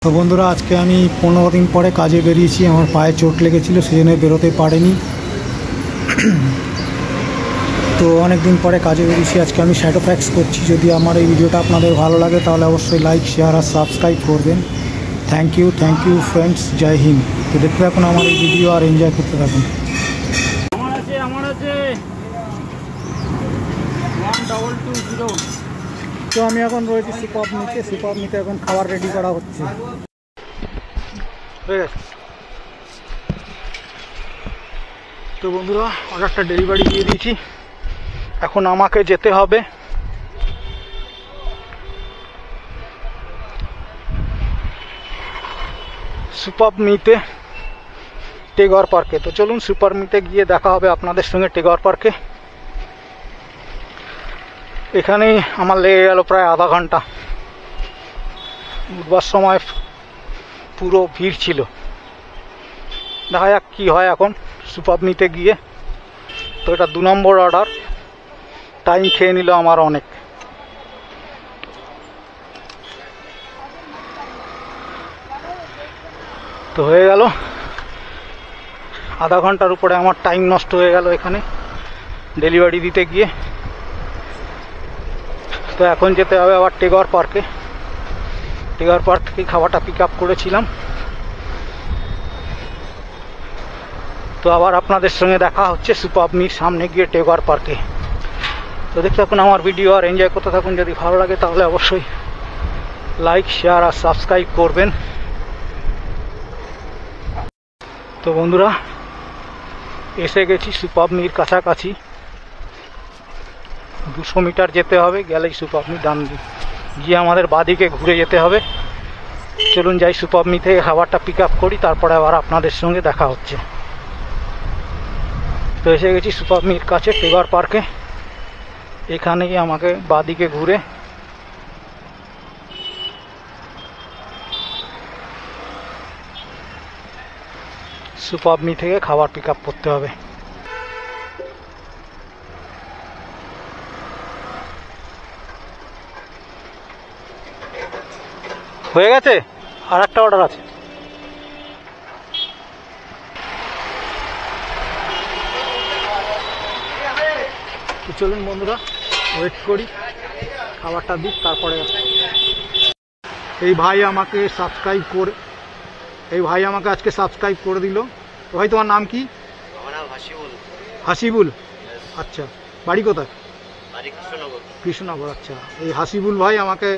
তো বন্ধুরা, আজকে আমি 15 দিন পরে কাজে বেরিয়েছি। আমার পায়ে চোট লেগেছিল, সেজন্য বেরোতে পারিনি। তো অনেক দিন পরে কাজে বেরিয়েছি। আজকে আমি শ্যাডো ফ্যাক্স করছি। যদি আমার এই ভিডিওটা আপনাদের ভালো লাগে তাহলে অবশ্যই লাইক, শেয়ার আর সাবস্ক্রাইব করবেন। Thank you friends. জয় হিন্দ। তো দেখতে থাকুন আমার এই ভিডিও আর এনজয় করতে থাকুন। আমার আছে 1220। তো আমি এখন রয়েছি সুপার নিতে এখন খাবার রেডি করা হচ্ছে। হয়ে গেছে। তো বন্ধুরা, অর্ডারটা ডেলিভারি দিয়ে দিয়েছি। এখন আমাকে যেতে হবে সুপার মিতে টেগর পার্কে। তো চলুন সুপার মিতে গিয়ে দেখা হবে আপনাদের সঙ্গে টেগর পার্কে। এখানেই আমার লেগে গেল প্রায় আধা ঘন্টা। উঠবার সময় পুরো ভিড় ছিল। দেখা যাক কী হয় এখন সুপার নিতে গিয়ে। তো এটা 2 নম্বর অর্ডার। টাইম খেয়ে নিল আমার অনেক। তো হয়ে গেল আধা ঘন্টার উপরে আমার টাইম নষ্ট হয়ে গেল এখানে ডেলিভারি দিতে গিয়ে। তো এখন যেতে হবে আবার টেগর পার্কে। টেগর পার্ক থেকে খাবারটা পিক আপ করেছিলাম। তো আবার আপনাদের সঙ্গে দেখা হচ্ছে সুপার মির সামনে গিয়ে টেগর পার্কে। তো দেখতে থাকুন আমার ভিডিও আর এনজয় করতে থাকুন। যদি ভালো লাগে তাহলে অবশ্যই লাইক, শেয়ার আর সাবস্ক্রাইব করবেন। তো বন্ধুরা, এসে গেছি সুপার মির কাছাকাছি। 200 মিটার যেতে হবে, গেলেই সুপার মি। ডান গিয়ে আমাদের বাদিকে ঘুরে যেতে হবে। চলুন যাই সুপার মি থেকে খাবারটা পিক আপ করি, তারপরে আবার আপনাদের সঙ্গে দেখা হচ্ছে। তো এসে গেছি সুপার মির কাছে টেগর পার্কে। এখানেই আমাকে বাদিকে ঘুরে সুপার মি থেকে খাবার পিক আপ করতে হবে। হয়ে গেছে, আর একটা অর্ডার আছে। চলুন বন্ধুরা, ওয়েট করি খাবারটা দিক, তারপরে এই ভাই আমাকে আজকে সাবস্ক্রাইব করে দিল। ভাই, তোমার নাম কি? আমার নাম হাসিবুল। আচ্ছা, বাড়ি কোথায়? কৃষ্ণনগর। আচ্ছা, এই হাসিবুল ভাই আমাকে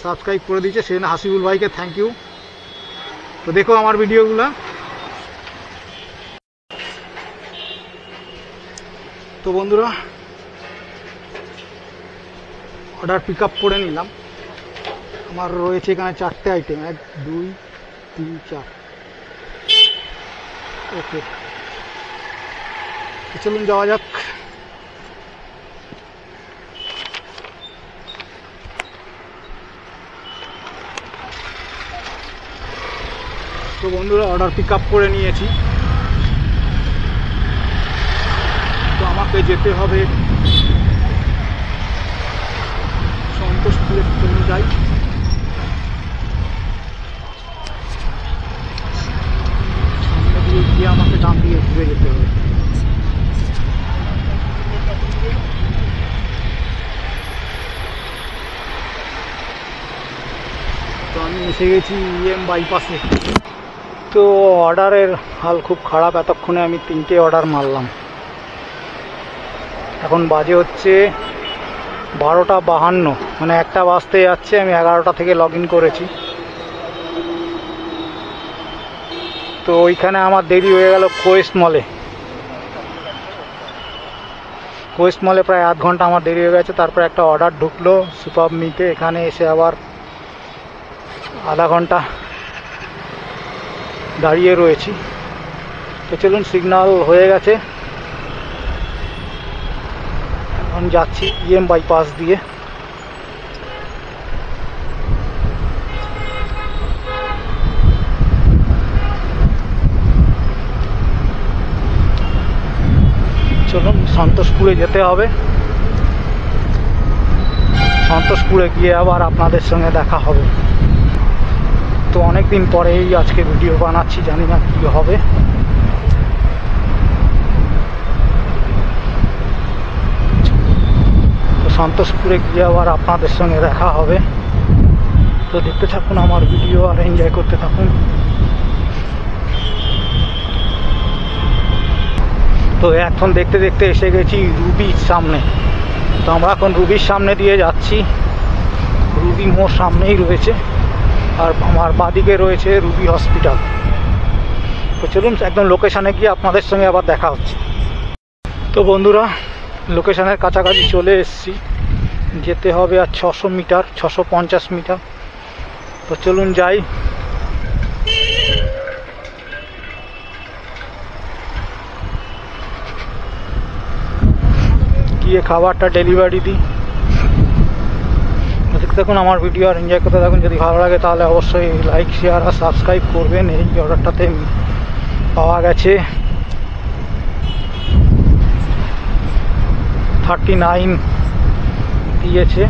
সাবস্ক্রাইব করে দিয়েছে, সেই জন্য হাসিবুল ভাইকে থ্যাংক ইউ। তো দেখো আমার ভিডিওগুলো। তো বন্ধুরা, অর্ডার পিক আপ করে নিলাম। আমার রয়েছে এখানে 4টে আইটেম, 1 2 3 4। ওকে, চলুন যাওয়া যাক। তো বন্ধুরা, অর্ডার পিক আপ করে নিয়েছি। তো আমাকে যেতে হবে সন্তোষপুরে। চলুন যাই। সামনে দিয়ে গিয়ে আমাকে ডান দিয়ে ঘুরে যেতে হবে। তো আমি এসে গেছি বাইপাসে। তো অর্ডারের হাল খুব খারাপ। এতক্ষণে আমি 3টে অর্ডার মারলাম। এখন বাজে হচ্ছে 12টা 52, মানে 1টা বাজতে যাচ্ছে। আমি 11টা থেকে লগ ইন করেছি। তো ওইখানে আমার দেরি হয়ে গেল কোয়েস্ট মলে প্রায় আধ ঘন্টা আমার দেরি হয়ে গেছে। তারপর একটা অর্ডার ঢুকলো সুপার মিতে। এখানে এসে আবার আধা ঘন্টা দাঁড়িয়ে রয়েছি। তো চলুন, সিগন্যাল হয়ে গেছে, এখন যাচ্ছি বাইপাস দিয়ে। চলুন সন্তোষপুরে যেতে হবে। সন্তোষপুরে গিয়ে আবার আপনাদের সঙ্গে দেখা হবে। দিন পরেই আজকে ভিডিও বানাচ্ছি, জানি না কি হবে। তো সন্তোষপুরে গিয়ে আবার আপনাদের সঙ্গে দেখা হবে। তো দেখতে থাকুন আমার ভিডিও আর এনজয় করতে থাকুন। তো এখন দেখতে দেখতে এসে গেছি রুবির সামনে। তো আমরা এখন রুবির সামনে দিয়ে যাচ্ছি। রুবি মোড় সামনেই রয়েছে, আর আমার বাদিকে রয়েছে রুবি হসপিটাল। তো চলুন একদম লোকেশানে গিয়ে আপনাদের সঙ্গে আবার দেখা হচ্ছে। তো বন্ধুরা, লোকেশানের কাছাকাছি চলে এসেছি। যেতে হবে আর 600 মিটার, 650 মিটার। তো চলুন যাই। গিয়ে খাবারটা ডেলিভারি দিই। দেখতে থাকুন আমার ভিডিও আর এনজয় করতে থাকুন। যদি ভালো লাগে তাহলে অবশ্যই লাইক, শেয়ার আর সাবস্ক্রাইব করবেন। এই অর্ডারটাতে পাওয়া গেছে 39 দিয়েছে।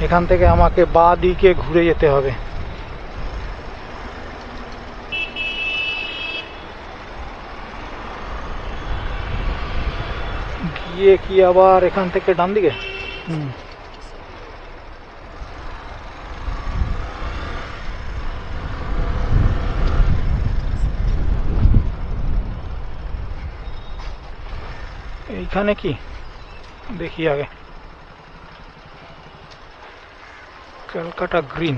এখান থেকে আমাকে বাঁ দিকে ঘুরে যেতে হবে। গিয়ে কি আবার এখান থেকে ডান দিকে? এইখানে কি দেখি আগে। ক্যালকাটা গ্রিন।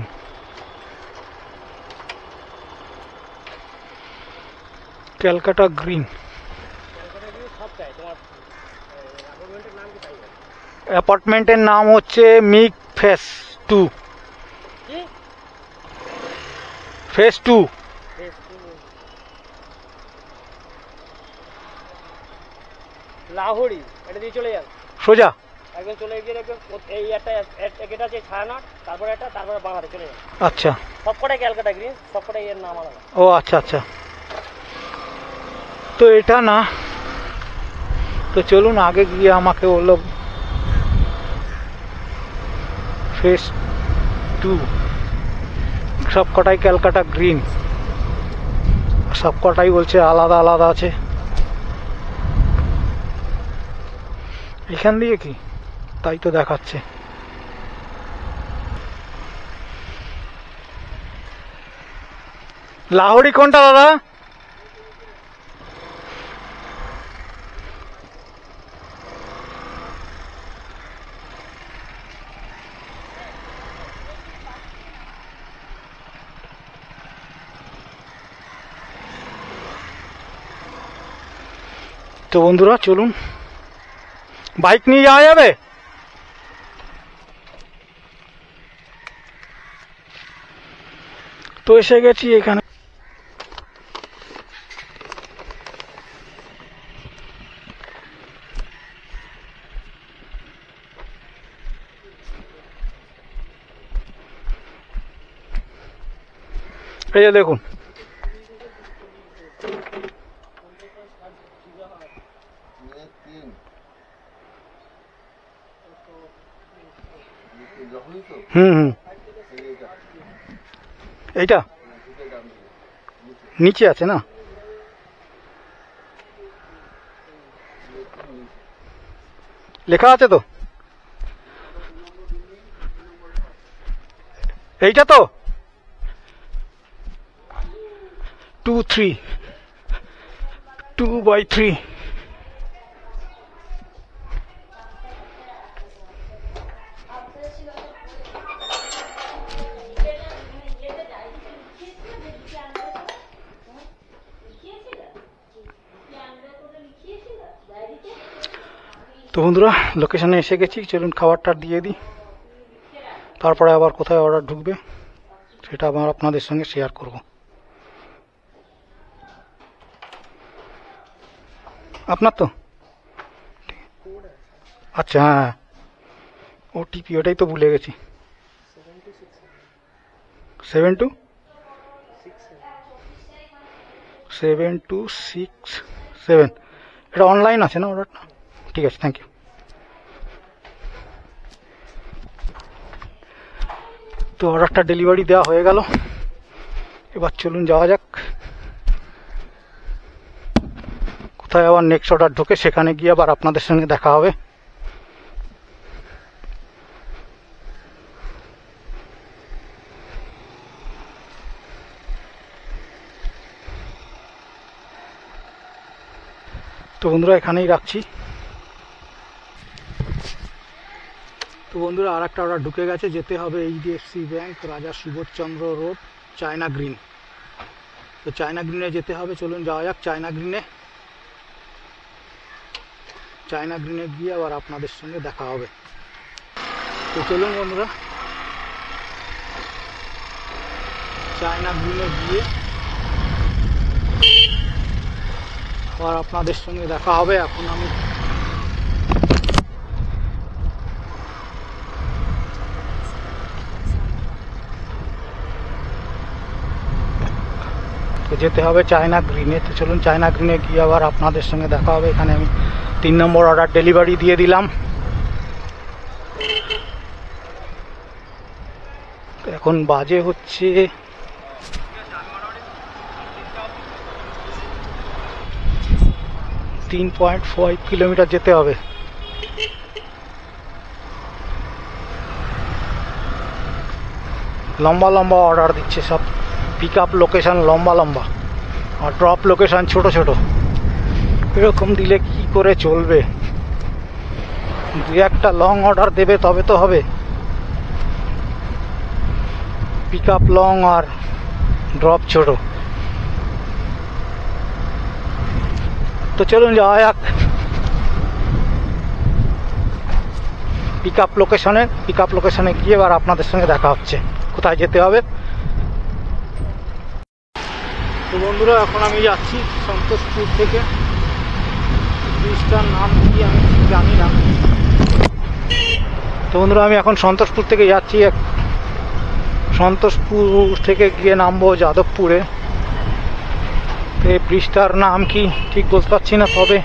ক্যালকাটা গ্রিন অ্যাপার্টমেন্টের নাম হচ্ছে মিক ফেস 2। ফেস 2 লাহোরি। এটা দিয়ে চলে যান সোজা একদম, চলে গিয়ে দেখবেন এই একটা এটা আছে ছায়ানট, তারপরে এটা, তারপরে বাংলাতে চলে যান। আচ্ছা, সবকটাই ক্যালকাটা গ্রিন, সবকটাই এর নাম আলাদা। ও আচ্ছা আচ্ছা। তো এটা না, তো চলুন আগে গিয়ে আমাকে বললো ফেস 2। সবকটাই ক্যালকাটা গ্রিন, সবকটাই বলছে আলাদা আলাদা আছে। এখান দিয়ে কি তাই তো দেখাচ্ছে। লাহোরি কোনটা দাদা? তো বন্ধুরা চলুন, বাইক নিয়ে যাওয়া যাবে? তো এসে গেছি এখানে। এই যে দেখুন, এইটা নিচে আছে না? লেখা আছে তো, এইটা তো 2/3 2/3। তো বন্ধুরা লোকেশনে এসে গেছি, চলুন খাবারটা দিয়ে দিই, তারপরে আবার কোথায় অর্ডার ঢুকবে সেটা আবার আপনাদের সঙ্গে শেয়ার করব। আপনার তো আচ্ছা, হ্যাঁ ওটিপি ওটাই তো ভুলে গেছি। 7267 এটা অনলাইন আছে না অর্ডারটা? ঠিক আছে, থ্যাংক ইউ। তো অর্ডারটা ডেলিভারি দেওয়া হয়ে গেল। এবার চলুন যাওয়া যাক কোথায় আবার নেক্সট অর্ডার ঢোকে, সেখানে গিয়ে আবার আপনাদের সঙ্গে দেখা হবে। তো বন্ধুরা এখানেই রাখছি। তো বন্ধুরা আর একটা অর্ডার ঢুকে গেছে, যেতে হবে এইচডিএফসি ব্যাংক, রাজা সুবোধচন্দ্র রোড, চায়না গ্রিন। তো চায়না গ্রিনে যেতে হবে, চলুন যাওয়া যাক চায়না গ্রিনে। চায়না গ্রিনে গিয়ে আবার আপনাদের সঙ্গে দেখা হবে। তো চলুন বন্ধুরা চায়না গ্রিনে গিয়ে আবার আপনাদের সঙ্গে দেখা হবে। এখন আমি তো যেতে হবে চায়না গ্রিনে। তো চলুন চায়না গ্রিনে গিয়ে আবার আপনাদের সঙ্গে দেখা হবে। এখানে আমি 3 নম্বর অর্ডার ডেলিভারি দিয়ে দিলাম। এখন বাজে হচ্ছে 3.5 কিলোমিটার যেতে হবে। লম্বা লম্বা অর্ডার দিচ্ছে সব, পিক আপ লোকেশন লম্বা লম্বা আর ড্রপ লোকেশন ছোট ছোট। এরকম দিলে কি করে চলবে? দু একটা লং অর্ডার দেবে তবে তো হবে। পিক আপ লং আর ড্রপ ছোট। তো চলুন যাওয়া যাক পিক আপ লোকেশনে গিয়ে এবার আপনাদের সঙ্গে দেখা হচ্ছে কোথায় যেতে হবে। তো বন্ধুরা এখন আমি যাচ্ছি সন্তোষপুর থেকে, ব্রিজটার নাম কি আমি জানি না। তো বন্ধুরা আমি এখন সন্তোষপুর থেকে যাচ্ছি, সন্তোষপুর থেকে গিয়ে নামবো যাদবপুরে। তো এই ব্রিজটার নাম কি ঠিক বলতে পারছি না, তবে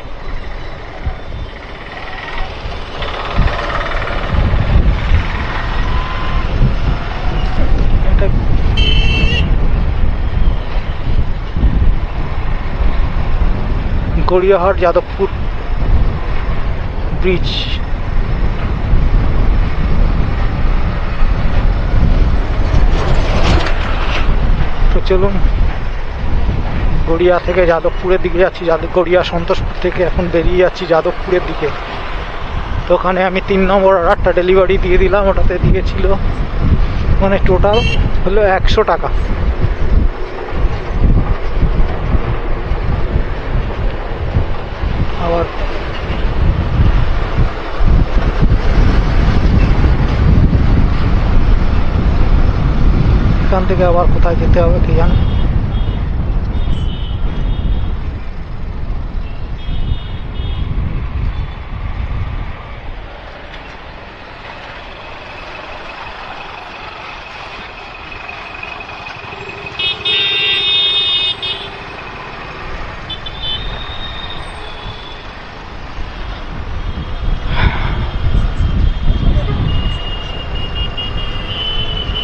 গড়িয়াহাট যাদবপুর ব্রিজ। তো চলুন গড়িয়া থেকে যাদবপুরের দিকে যাচ্ছি। গড়িয়া সন্তোষপুর থেকে এখন বেরিয়ে যাচ্ছি যাদবপুরের দিকে। তো ওখানে আমি 3 নম্বর অর্ডারটা ডেলিভারি দিয়ে দিলাম। ওটাতে দিয়েছিল মানে টোটাল হলো 100 টাকা। আবার এখান থেকে আবার কোথায় যেতে হবে কে জানে।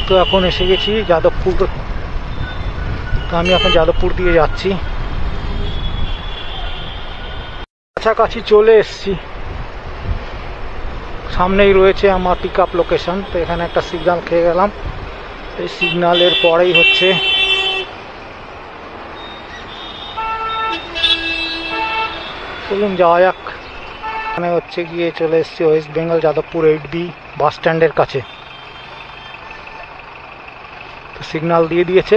তো এখন এসে গেছি যাদবপুর। তো আমি এখন যাদবপুর দিয়ে যাচ্ছি, কাছাকাছি চলে এসছি। সামনেই রয়েছে আমার পিক আপ লোকেশন। তো এখানে একটা সিগন্যাল খেয়ে গেলাম, এই সিগন্যালের পরেই হচ্ছে চলুন যাওয়া যাক। এখানে হচ্ছে গিয়ে চলে এসছি ওয়েস্ট বেঙ্গল যাদবপুর 8B বাস স্ট্যান্ডের কাছে। সিগন্যাল দিয়ে দিয়েছে,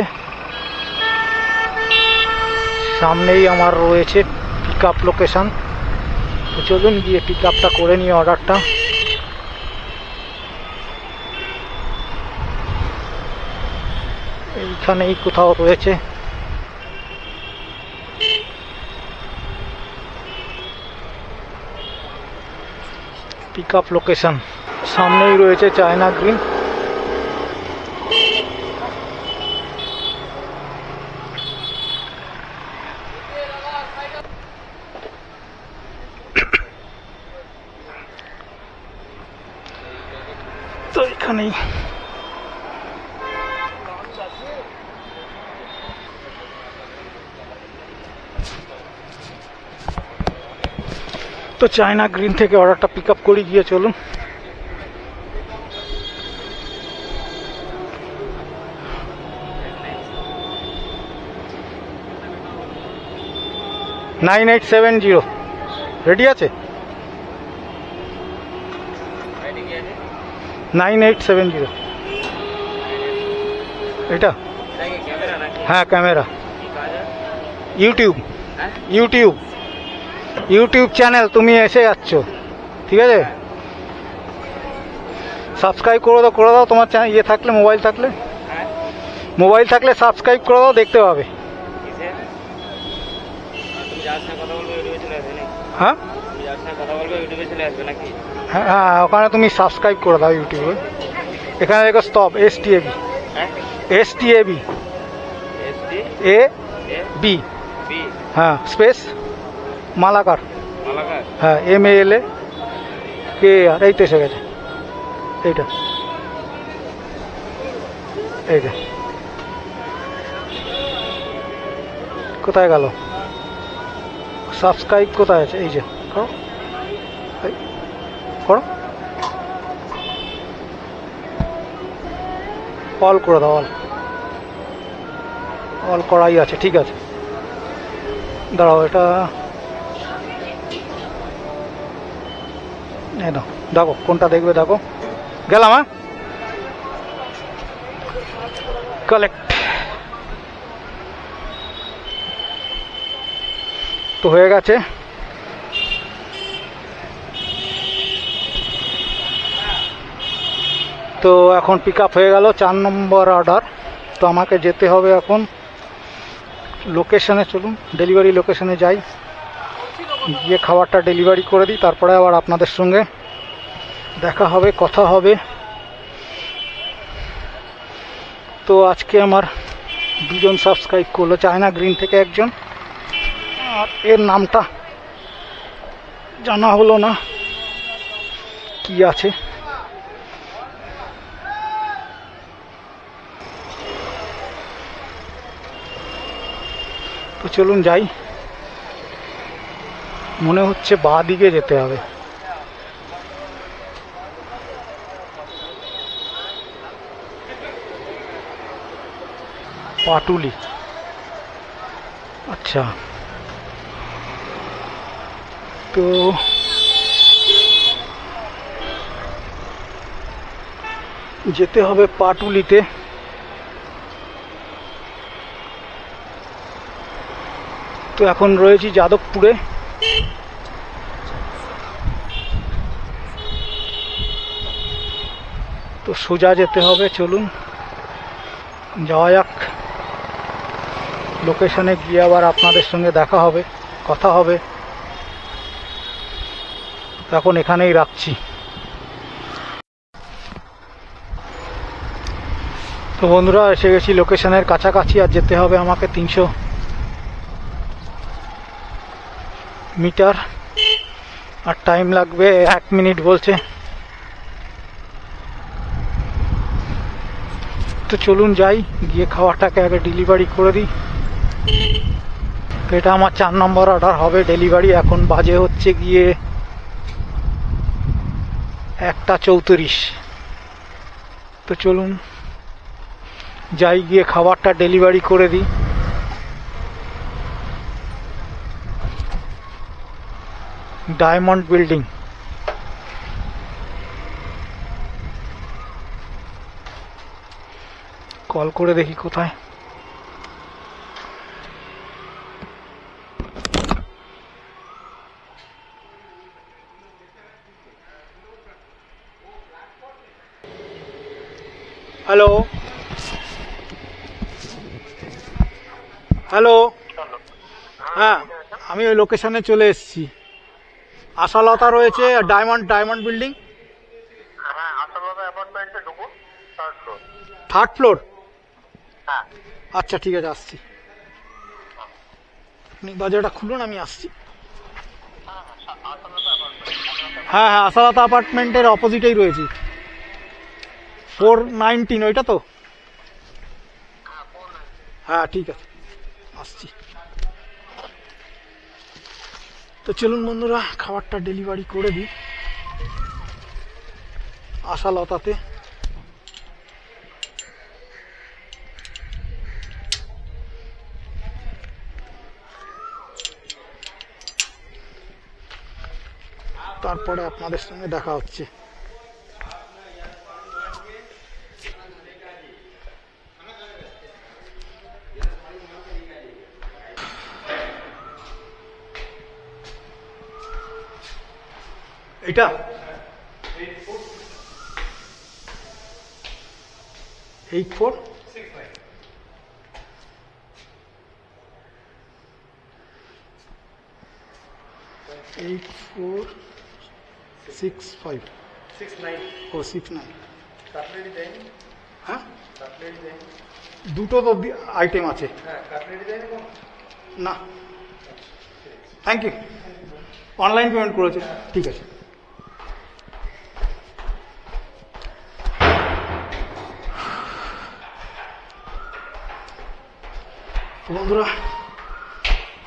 সামনেই আমার রয়েছে পিক আপ লোকেশন। তো চলুন গিয়ে পিক আপটা করে নিয়ে অর্ডারটা। এইখানেই কোথাও রয়েছে পিক আপ লোকেশন, সামনেই রয়েছে চায়না গ্রিন। তো এখানেই তো চায়না গ্রিন থেকে অর্ডারটা পিক আপ করি, গিয়ে চলুন। নাইন 870 রেডি আছে? 9870 এটা? হ্যাঁ camera, YouTube YouTube YouTube channel, তুমি এসে যাচ্ছ, ঠিক আছে? সাবস্ক্রাইব করে দাও তোমার চ্যানেল ইয়ে থাকলে, মোবাইল থাকলে সাবস্ক্রাইব করে দাও, দেখতে পাবে। হ্যাঁ হ্যাঁ, ওখানে তুমি সাবস্ক্রাইব করে দাও ইউটিউবে। এখানে দেখো স্টপ, STAB AB, হ্যাঁ স্পেস মালাকার, হ্যাঁ MALA KAR, এই তো এসে গেছে। এইটা কোথায় গেল? সাবস্ক্রাইব কোথায় আছে? এই যে করো, অল করে দাও, অল করাই আছে, ঠিক আছে। দাঁড়াও, এটা দেখো কোনটা দেখবে, দেখো গেলাম। হ্যাঁ কালেক্ট তো হয়ে গেছে। তো এখন পিক আপ হয়ে গেল 4 নম্বর অর্ডার। তো আমাকে যেতে হবে এখন লোকেশনে, চলুন ডেলিভারি লোকেশনে যাই, গিয়ে খাবারটা ডেলিভারি করে দিই, তারপরে আবার আপনাদের সঙ্গে দেখা হবে, কথা হবে। তো আজকে আমার 2 জন সাবস্ক্রাইব করলো, চায়না গ্রিন থেকে একজন, আর এর নামটা জানা হলো না কি আছে। তো চলুন যাই, মনে হচ্ছে বাঁ দিকে যেতে হবে। পাটুলি, আচ্ছা। তো যেতে হবে পাটুলিতে। তো এখন রয়েছি যাদবপুরে। তো সোজা যেতে হবে, চলুন যাওয়া যাক। লোকেশনে গিয়ে আবার আপনাদের সঙ্গে দেখা হবে, কথা হবে। এখন এখানেই রাখছি। তো বন্ধুরা এসে গেছি লোকেশনের কাছাকাছি, আর যেতে হবে আমাকে 300 মিটার, আর টাইম লাগবে 1 মিনিট বলছে। তো চলুন যাই, গিয়ে খাবারটাকে আগে ডেলিভারি করে দিই। তো এটা আমার 4 নম্বর অর্ডার হবে ডেলিভারি। এখন বাজে হচ্ছে গিয়ে 1:34। তো চলুন যাই, গিয়ে খাবারটা ডেলিভারি করে দিই। ডায়মন্ড বিল্ডিং, কল করে দেখি কোথায়। হ্যালো হ্যালো, হ্যাঁ আমি ওই লোকেশনে চলে এসেছি। আশালতা রয়েছে, ডায়মন্ড বিল্ডিং, থার্ড ফ্লোর। আচ্ছা ঠিক আছে, আসছি। আপনি দরজাটা খুলুন, আমি আসছি। হ্যাঁ হ্যাঁ, আশালতা অ্যাপার্টমেন্টের অপোজিটেই রয়েছি। 419 ওইটা তো? হ্যাঁ ঠিক আছে, আসছি। তো চলুন বন্ধুরা খাবারটা ডেলিভারি করে দিই আশালতাতে। তারপরে আপনাদের সঙ্গে দেখা হচ্ছে। এটা 8465 8465 69 ও 69 কাটলেরি দেন। হ্যাঁ কাটলেরি দেন, দুটো তো আইটেম আছে। হ্যাঁ কাটলেরি দেন না, থ্যাংক ইউ। অনলাইন পেমেন্ট করেছে, ঠিক আছে। তো বন্ধুরা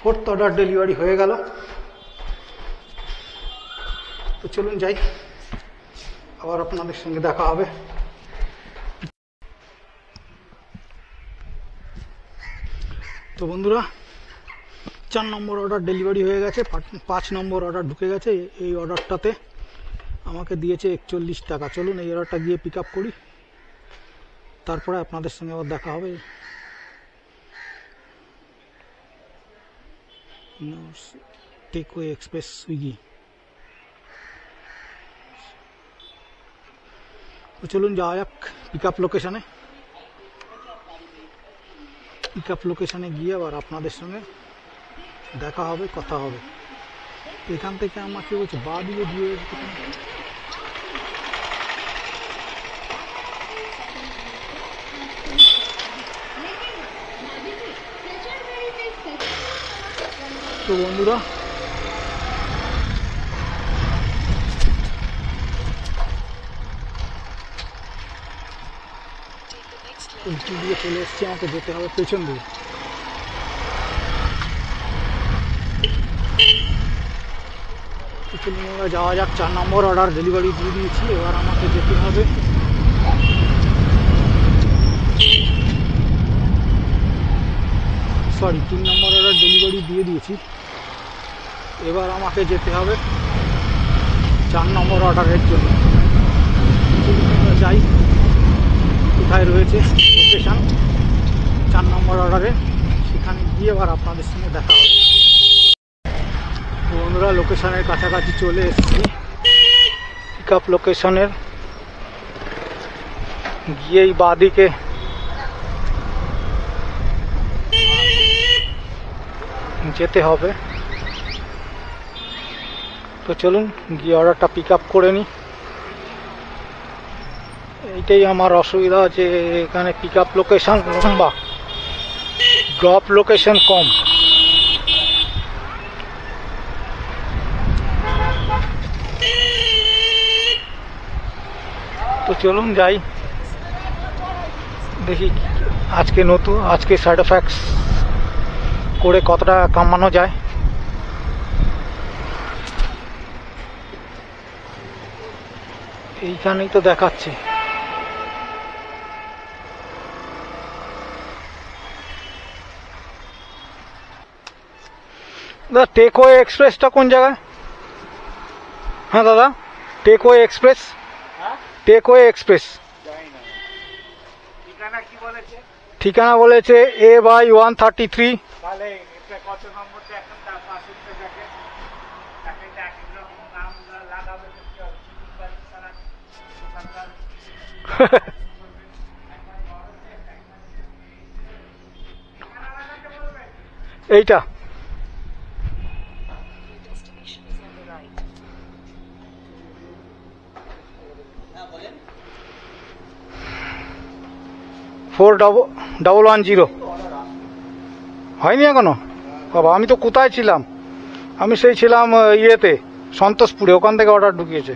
4th অর্ডার ডেলিভারি হয়ে গেল। তো চলুন যাই, আবার আপনাদের সঙ্গে দেখা হবে। তো বন্ধুরা 4 নম্বর অর্ডার ডেলিভারি হয়ে গেছে, 5 নম্বর অর্ডার ঢুকে গেছে। এই অর্ডারটাতে আমাকে দিয়েছে 41 টাকা। চলুন এই অর্ডারটা গিয়ে পিক আপ করি, তারপরে আপনাদের সঙ্গে আবার দেখা হবে। Takeaway express Swiggy. তো চলুন যাওয়া যাক পিক আপ লোকেশানে। পিক আপ লোকেশানে গিয়ে আবার আপনাদের সঙ্গে দেখা হবে, কথা হবে। এখান থেকে আমাকে বলছে বা দিয়ে দিয়ে তো বন্ধুরা উল্টি দিয়ে চলে এসছি, আমাকে যেতে হবে পেছন দিয়ে। যাওয়া যাক। 4 নম্বর অর্ডার ডেলিভারি দিয়ে দিয়েছি, এবার আমাকে যেতে হবে সরি 3 নম্বর অর্ডার ডেলিভারি দিয়ে দিয়েছি, এবার আমাকে যেতে হবে 4 নম্বর অর্ডারের জন্য। যাই কোথায় রয়েছে লোকেশান 4 নম্বর অর্ডারে, সেখানে গিয়ে এবার আপনাদের সঙ্গে দেখা হবে। বন্ধুরা লোকেশনের কাছাকাছি চলে এসেছি। পিক আপ লোকেশনের গিয়েই বাঁদিকে যেতে হবে। তো চলুন গিয়ে অর্ডারটা পিক আপ করে নিই। এইটাই আমার অসুবিধা, যে এখানে পিক আপ লোকেশন লম্বা, ড্রপ লোকেশন কম। তো চলুন যাই, দেখি আজকে সাইড এফেক্টস করে কত টাকা কামানো যায়। এইখানেই তো দেখাচ্ছে। দাদা টেকওয়ে এক্সপ্রেসটা কোন জায়গায়? হ্যাঁ দাদা টেকওয়ে এক্সপ্রেস, টেকওয়ে এক্সপ্রেস ঠিকানা বলেছে A/133। এইটা 4110 হয়নি এখনো? বাবা আমি তো কোথায় ছিলাম, আমি সেই ছিলাম ইয়েতে সন্তোষপুরে, ওখান থেকে অর্ডার ঢুকিয়েছে।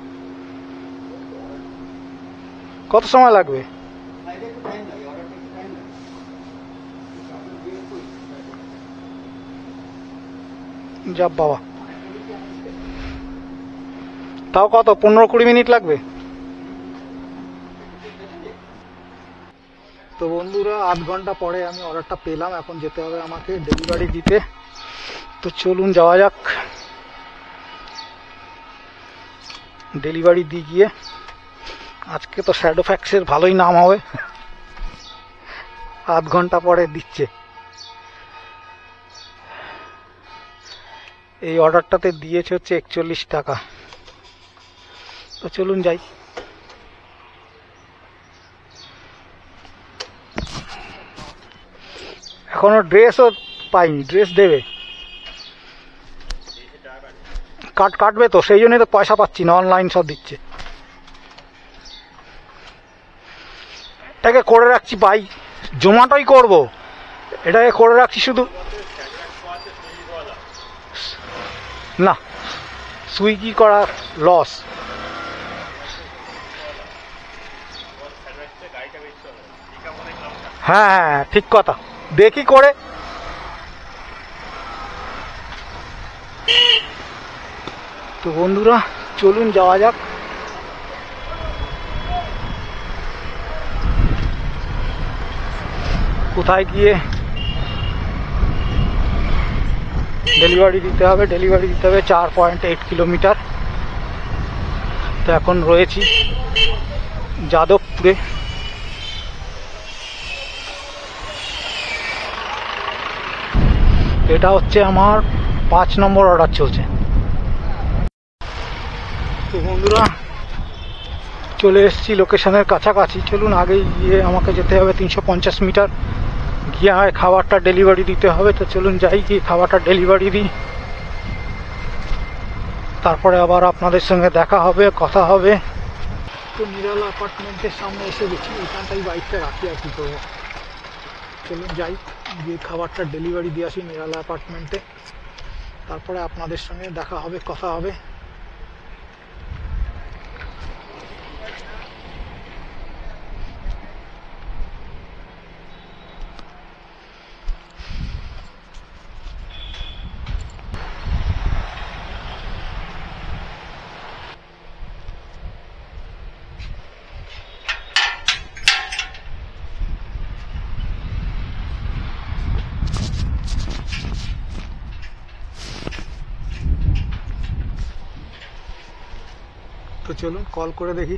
কত সময় লাগবে? যাব বাবা। তাও কত 15-20 মিনিট লাগবে? তো বন্ধুরা 8 ঘন্টা পরে আমি অর্ডারটা পেলাম, এখন যেতে হবে আমাকে ডেলিভারি দিতে। তো চলুন যাওয়া যাক, ডেলিভারি দিয়ে গিয়ে। আজকে তো শ্যাডো ফ্যাক্সের ভালোই নাম হবে, 8 ঘন্টা পরে দিচ্ছে। এই অর্ডারটাতে দিয়েছে হচ্ছে 41 টাকা। তো চলুন যাই। এখনো ড্রেসও পাইনি, ড্রেস দেবে, কাটবে তো, সেই জন্যই তো পয়সা পাচ্ছি না, অনলাইন সব দিচ্ছে। এটাকে করে রাখছি ভাই, জোম্যাটোই করব, এটাকে করে রাখছি শুধু। না, সুইগি করা লস। হ্যাঁ হ্যাঁ ঠিক কথা, দেখি করে। তো বন্ধুরা চলুন যাওয়া যাক। কোথায় গিয়ে ডেলিভারি দিতে হবে? ডেলিভারি দিতে হবে 4.8 কিলোমিটার। তো এখন রয়েছি যাদবপুরে। এটা হচ্ছে আমার 5 নম্বর অর্ডার চলছে। তো বন্ধুরা চলে এসেছি লোকেশনের কাছাকাছি। চলুন আগে গিয়ে আমাকে যেতে হবে 350 মিটার, গিয়ে আমার খাবারটা ডেলিভারি দিতে হবে। তো চলুন যাই, গিয়ে খাবারটা ডেলিভারি দিই, তারপরে আবার আপনাদের সঙ্গে দেখা হবে, কথা হবে। তো নিরালা অ্যাপার্টমেন্টের সামনে এসে গেছি, এখানটাই বাইকটা রাখি আর কি করবো। চলুন যাই, গিয়ে খাবারটা ডেলিভারি দিয়ে আসি নিরালা অ্যাপার্টমেন্টে, তারপরে আপনাদের সঙ্গে দেখা হবে, কথা হবে। তো চলুন কল করে দেখি।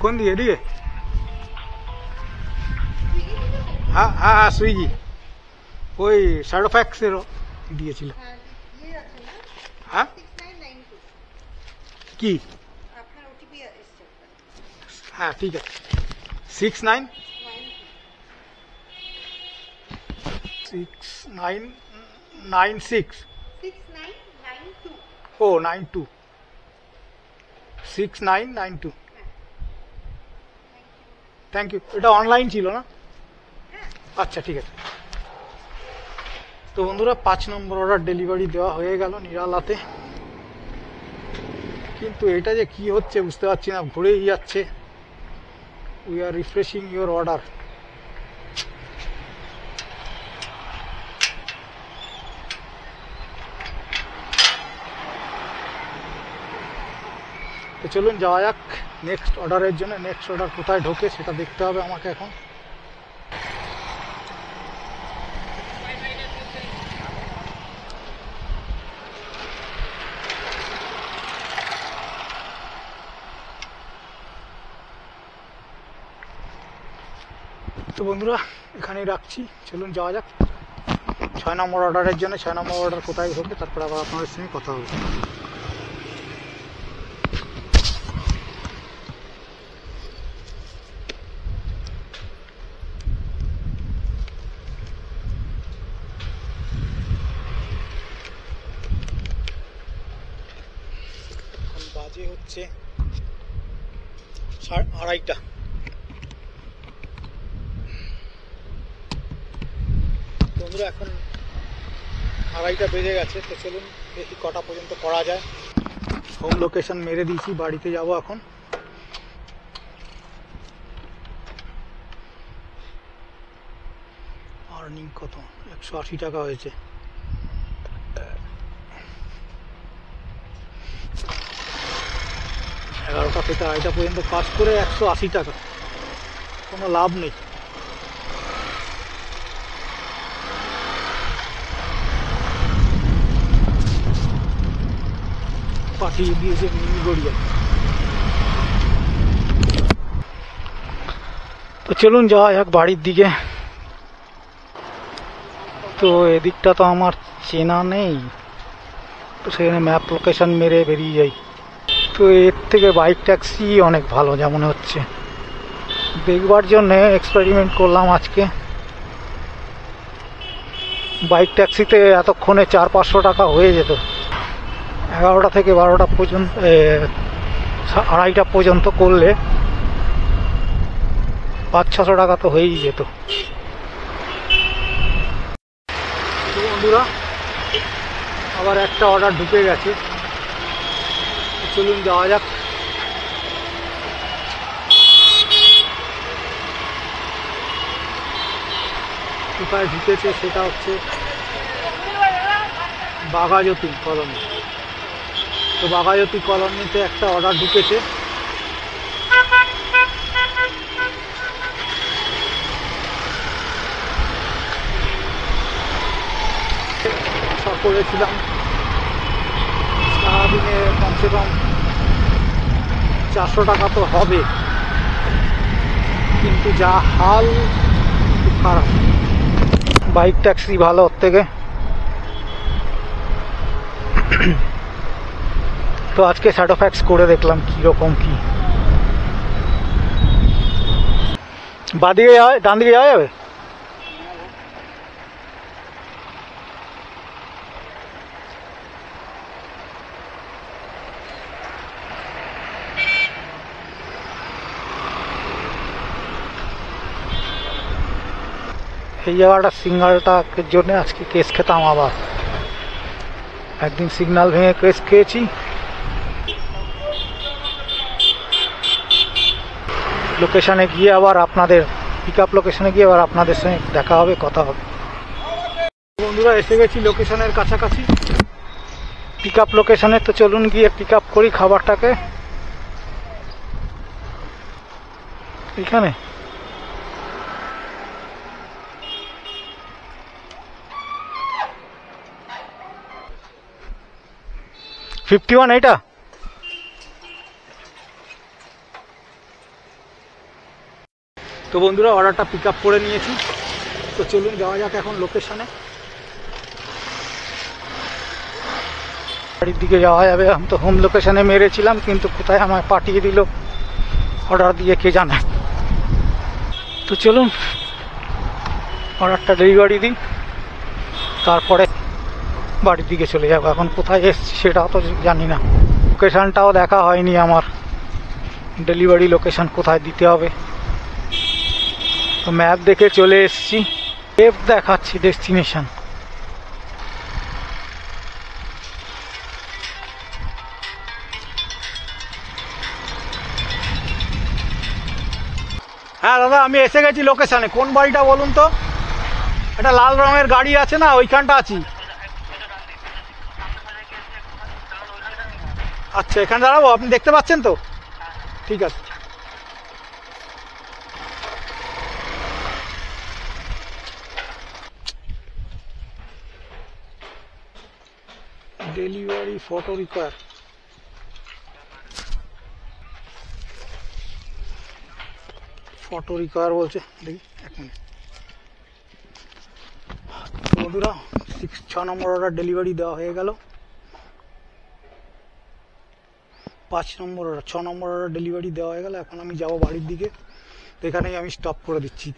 কোন দিকে? এদিকে? হ্যাঁ হ্যাঁ হ্যাঁ সুইগি, ওই শ্যাডো ফ্যাক্সেরও দিয়েছিল। হ্যাঁ কি? হ্যাঁ ঠিক আছে, 6996 ও 92 6992। Thank you. এটা অনলাইন ছিল না? আচ্ছা ঠিক আছে। তো বন্ধুরা 5 নম্বর অর্ডার ডেলিভারি দেওয়া হয়ে গেল নিরালাতে, কিন্তু এটা যে কি হচ্ছে বুঝতে পারছি না, ঘুরেই যাচ্ছে। We are refreshing your order. তো চলুন যাওয়া যাক নেক্সট অর্ডারের জন্য। নেক্সট অর্ডার কোথায় ঢোকে সেটা দেখতে হবে আমাকে এখন। তো বন্ধুরা এখানেই রাখছি, চলুন যাওয়া যাক 6 নম্বর অর্ডারের জন্য। 6 নম্বর অর্ডার কোথায় ঢোকে তারপর আবার আপনাদের সঙ্গে কথা হবে। বাজে হচ্ছে 2:30। বন্ধুরা এখন 2:30 বেজে গেছে। তো চলুন দেখি কটা পর্যন্ত করা যায়। হোম লোকেশন মেরে দিয়েছি, বাড়িতে যাব এখন। আর্নিং কত? 180 টাকা হয়েছে। এগারোটা থেকে 2:30 পর্যন্ত কাজ করে 180 টাকা, কোনো লাভ নেই। পাঠিয়ে দিয়েছে মিনি গড়িয়া। তো চলুন যাওয়া যাক বাড়ির দিকে। তো এদিকটা তো আমার চেনা নেই, তো সেখানে ম্যাপ লোকেশন মেরে বেরিয়ে যাই। তো এর থেকে বাইক ট্যাক্সি অনেক ভালো যা মনে হচ্ছে। দেখবার জন্য এক্সপেরিমেন্ট করলাম আজকে। বাইক ট্যাক্সিতে এতক্ষণে 400-500 টাকা হয়ে যেত। 11টা থেকে 12টা পর্যন্ত, 2:30 পর্যন্ত করলে 500-600 টাকা তো হয়েই যেত। বন্ধুরা আবার একটা অর্ডার ঢুকে গেছে, চলুন যাওয়া যাক। কোথায় ঢুকেছে সেটা হচ্ছে বাঘাযতীন কলোনি। তো বাঘাযতীন কলোনিতে একটা অর্ডার ঢুকেছে। করেছিলাম সারাদিনে কমসে কম 400 টাকা তো হবে, কিন্তু যা হাল খুব খারাপ। বাইক ট্যাক্সি ভালো ওর থেকে। তো আজকে শ্যাডো ফ্যাক্স করে দেখলাম কীরকম কি। বাদিকে যাওয়া, ডান দিকে যাওয়া যাবে? এই জায়গাটা সিগন্যালটার জন্য আজকে কেস খেতাম আবার। একদিন সিগন্যাল ভেঙে কেস খেয়েছি। লোকেশনে গিয়ে আবার আপনাদের পিক আপ লোকেশনে গিয়ে আবার আপনাদের সঙ্গে দেখা হবে, কথা হবে। বন্ধুরা এসে গেছি লোকেশনের কাছাকাছি, পিক আপ লোকেশনে। তো চলুন গিয়ে পিক আপ করি খাবারটাকে। এখানে $51 এটা। তো বন্ধুরা অর্ডারটা পিক আপ করে নিয়েছি। তো চলুন যাওয়া যাক এখন লোকেশনে। বাড়ির দিকে যাওয়া যাবে। আমি তো হোম লোকেশনে মেরেছিলাম, কিন্তু কোথায় আমায় পাঠিয়ে দিল অর্ডার দিয়ে কে জানে। তো চলুন অর্ডারটা ডেলিভারি দিই, তারপরে বাড়ির দিকে চলে যাবো। এখন কোথায় এসছি সেটাও তো জানি না, লোকেশানটাও দেখা হয়নি আমার, ডেলিভারি লোকেশান কোথায় দিতে হবে। তো ম্যাপ দেখে চলে এসছি, এফ দেখাচ্ছি ডেস্টিনেশন। হ্যাঁ দাদা আমি এসে গেছি লোকেশানে। কোন বাড়িটা বলুন তো? একটা লাল রঙের গাড়ি আছে না, ওইখানটা আছি। আচ্ছা এখানে দাঁড়াবো, আপনি দেখতে পাচ্ছেন তো? ঠিক আছে। Delivery photo require. Photo require বলছে, দেখি এক মিনিট। বন্ধুরা 6 নম্বর অর্ডার ডেলিভারি দেওয়া হয়ে গেল। 5 নম্বর অর্ডার, 6 নম্বর অর্ডার ডেলিভারি দেওয়া হয়ে গেল। এখন আমি যাব বাড়ির দিকে, তো এখানেই আমি স্টপ করে দিচ্ছি।